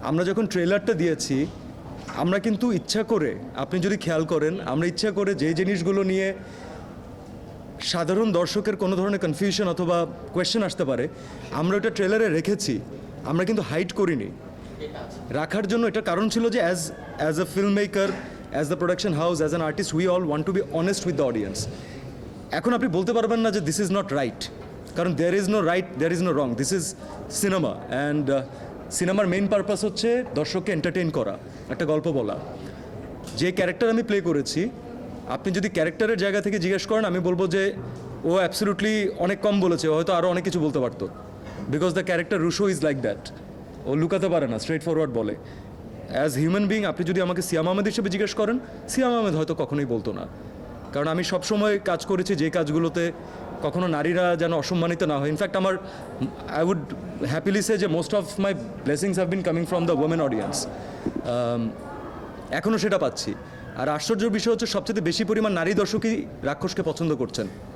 আমরা যখন ট্রেলারটা দিয়েছি আমরা কিন্তু ইচ্ছা করে, আপনি যদি খেয়াল করেন, আমরা ইচ্ছা করে যে জিনিসগুলো নিয়ে সাধারণ দর্শকের কোনো ধরনের কনফিউশন অথবা কোয়েশ্চেন আসতে পারে আমরা ওটা ট্রেলারে রেখেছি, আমরা কিন্তু হাইড করিনি। রাখার জন্য এটা কারণ ছিল যে as a film maker, as the production house, as an artist, we all want to be honest with the audience. এখন আপনি বলতে পারবেন না যে দিস ইজ নট রাইট, কারণ there is no right, there is no wrong, this is cinema. And সিনেমার main purpose হচ্ছে দর্শককে এন্টারটেইন করা, একটা গল্প বলা। যে ক্যারেক্টার আমি প্লে করেছি, আপনি যদি ক্যারেক্টারের জায়গা থেকে জিজ্ঞেস করেন, আমি বলবো যে ও অ্যাবসলিউটলি অনেক কম বলেছে, ও হয়তো আরও অনেক কিছু বলতে পারতো, because the character Russo is like that. ও লুকাতে পারে না, স্ট্রেট ফরওয়ার্ড বলে। অ্যাজ হিউম্যান বিং আপনি যদি আমাকে সিয়াম আহমেদ হিসেবে জিজ্ঞেস করেন, সিয়াম আহমেদ হয়তো কখনোই বলতো না, কারণ আমি সবসময় কাজ করেছি যে কাজগুলোতে কখনো নারীরা যেন অসম্মানিত না হয়। ইনফ্যাক্ট আমার আই উড হ্যাপিলি সে যে most of my blessings have been coming from the women audience. এখনও সেটা পাচ্ছি। আর আশ্চর্যের বিষয় হচ্ছে সবচেয়ে বেশি পরিমাণ নারী দর্শকই রাক্ষসকে পছন্দ করছেন।